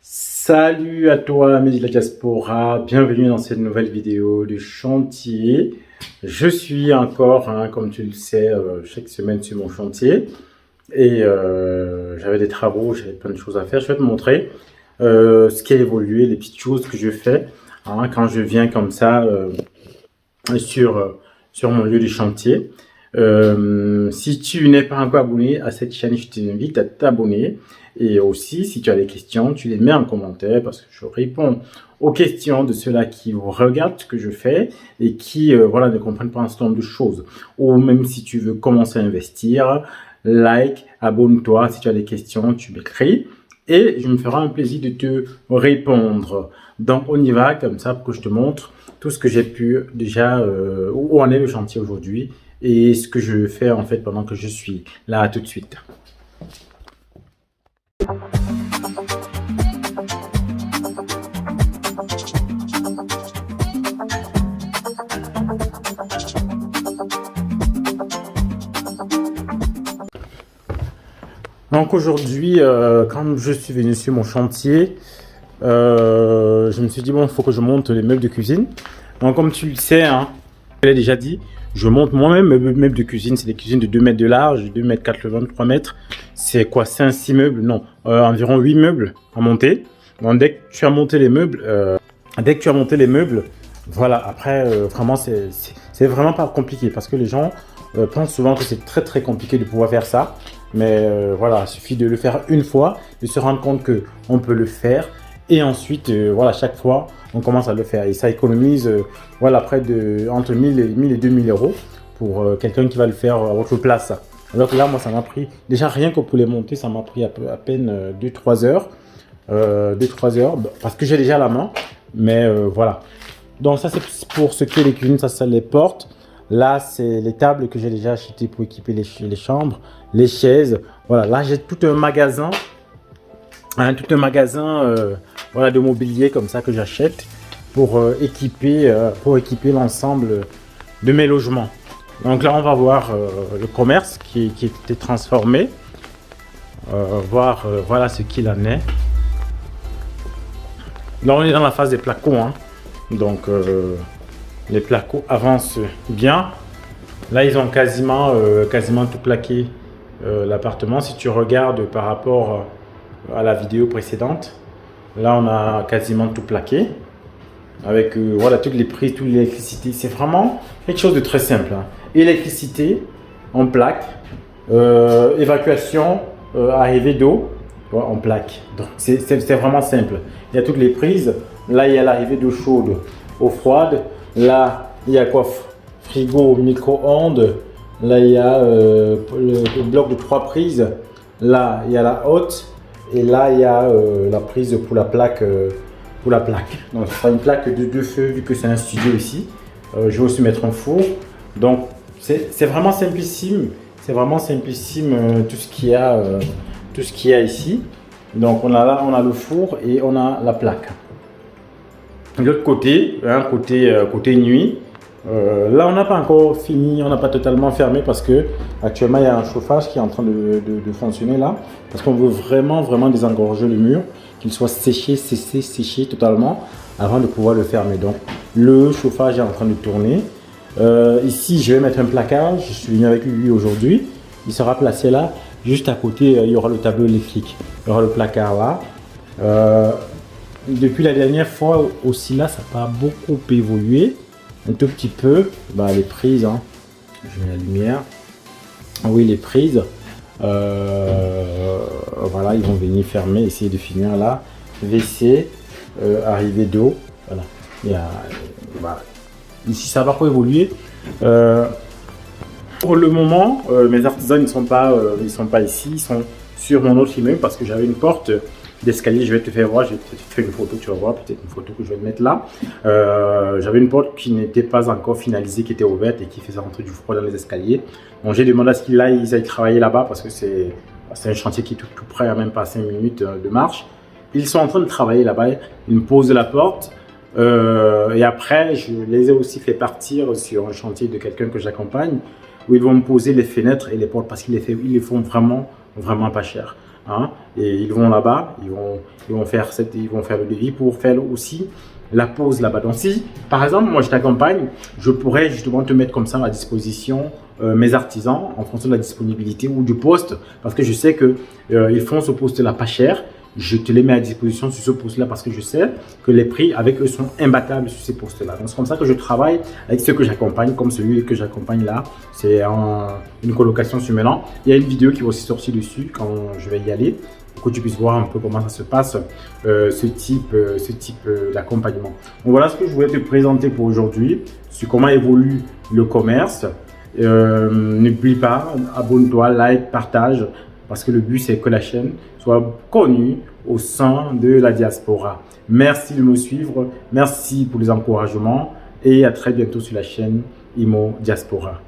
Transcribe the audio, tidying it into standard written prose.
Salut à toi, amis de la diaspora, bienvenue dans cette nouvelle vidéo du chantier. Je suis encore, comme tu le sais, chaque semaine sur mon chantier et j'avais des travaux, j'avais plein de choses à faire. Je vais te montrer ce qui a évolué, les petites choses que je fais quand je viens comme ça sur mon lieu de chantier. Si tu n'es pas encore abonné à cette chaîne, je t'invite à t'abonner. Et aussi, si tu as des questions, tu les mets en commentaire parce que je réponds aux questions de ceux-là qui regardent ce que je fais et qui voilà, ne comprennent pas un certain nombre de choses. Ou même si tu veux commencer à investir, like, abonne-toi. Si tu as des questions, tu m'écris et je me ferai un plaisir de te répondre. Donc, on y va comme ça pour que je te montre tout ce que j'ai pu déjà, où en est le chantier aujourd'hui et ce que je fais en fait pendant que je suis là tout de suite. Donc aujourd'hui, quand je suis venu sur mon chantier, je me suis dit bon, il faut que je monte les meubles de cuisine. Donc comme tu le sais, je l'ai déjà dit, je monte moi-même mes meubles de cuisine. C'est des cuisines de 2 mètres de large, 2 mètres 80, 3 mètres. C'est quoi, 5-6 meubles? Non, environ 8 meubles à monter. Donc dès que tu as monté les meubles, voilà, après vraiment c'est vraiment pas compliqué parce que les gens pensent souvent que c'est très compliqué de pouvoir faire ça. Mais voilà, il suffit de le faire une fois, de se rendre compte qu'on peut le faire. Et ensuite, voilà, chaque fois, on commence à le faire. Et ça économise voilà, près de entre 1000 et 2000 euros pour quelqu'un qui va le faire à votre place. Alors que là, moi, ça m'a pris, déjà rien que pour les monter, ça m'a pris à peine 2-3 heures. 2-3 heures, parce que j'ai déjà la main. Mais voilà. Donc ça, c'est pour ce qui est les cuisines, ça c'est les portes. Là, c'est les tables que j'ai déjà achetées pour équiper les chambres, les chaises. Voilà, là, j'ai tout un magasin, voilà, de mobilier comme ça que j'achète pour équiper l'ensemble de mes logements. Donc là, on va voir le commerce qui était transformé, voir voilà ce qu'il en est. Là, on est dans la phase des placos, donc les placos avancent bien. Là, ils ont quasiment tout plaqué l'appartement. Si tu regardes par rapport à la vidéo précédente, là, on a quasiment tout plaqué. Avec voilà, toutes les prises, toute l'électricité. C'est vraiment quelque chose de très simple. Électricité, on plaque. Évacuation, arrivée d'eau, on plaque. Donc, c'est vraiment simple. Il y a toutes les prises. Là, il y a l'arrivée d'eau chaude, eau froide. Là, il y a quoi? Frigo, micro-ondes. Là, il y a le bloc de 3 prises. Là, il y a la haute. Et là, il y a la prise pour la plaque. Donc, ce sera une plaque de 2 feux vu que c'est un studio ici. Je vais aussi mettre un four. Donc, c'est vraiment simplissime. C'est vraiment simplissime tout ce qu'il y a ici. Donc, on a le four et on a la plaque. De l'autre côté, côté nuit, là on n'a pas encore fini, on n'a pas totalement fermé parce que actuellement il y a un chauffage qui est en train de fonctionner là, parce qu'on veut vraiment désengorger le mur, qu'il soit séché totalement avant de pouvoir le fermer. Donc le chauffage est en train de tourner. Ici je vais mettre un placard, je suis venu avec lui aujourd'hui, il sera placé là, juste à côté il y aura le tableau électrique, il y aura le placard là. Depuis la dernière fois aussi là, ça n'a pas beaucoup évolué, un tout petit peu. Les prises, je mets la lumière. Oui, les prises, voilà, ils vont venir fermer, essayer de finir là. WC, arrivée d'eau, voilà. Voilà. Ici, ça va pas évoluer. Pour le moment, mes artisans ils sont pas ici, ils sont sur mon autre immeuble parce que j'avais une porte d'escalier. Je vais te faire voir, je vais te faire une photo, tu vas voir peut-être une photo que je vais mettre là. J'avais une porte qui n'était pas encore finalisée, qui était ouverte et qui faisait rentrer du froid dans les escaliers. Donc j'ai demandé à ce qu'ils aillent travailler là-bas parce que c'est un chantier qui est tout près, à même pas 5 minutes de marche. Ils sont en train de travailler là-bas, ils me posent la porte. Et après, je les ai aussi fait partir sur un chantier de quelqu'un que j'accompagne où ils vont me poser les fenêtres et les portes parce qu'ils les font vraiment pas cher. hein, et ils vont là-bas, ils vont faire le devis pour faire aussi la pause là-bas. Donc si, par exemple, moi je t'accompagne, je pourrais justement te mettre comme ça à disposition mes artisans en fonction de la disponibilité ou du poste, parce que je sais que ils font ce poste-là pas cher. Je te les mets à disposition sur ce poste-là parce que je sais que les prix avec eux sont imbattables sur ces postes-là. Donc c'est comme ça que je travaille avec ceux que j'accompagne, comme celui que j'accompagne là. C'est une colocation sur Mélan. Il y a une vidéo qui va aussi sortir dessus quand je vais y aller, pour que tu puisses voir un peu comment ça se passe, ce type d'accompagnement. Donc voilà ce que je voulais te présenter pour aujourd'hui, sur comment évolue le commerce. N'oublie pas, abonne-toi, like, partage, parce que le but c'est que la chaîne soit connue au sein de la diaspora. Merci de me suivre, merci pour les encouragements et à très bientôt sur la chaîne Imo Diaspora.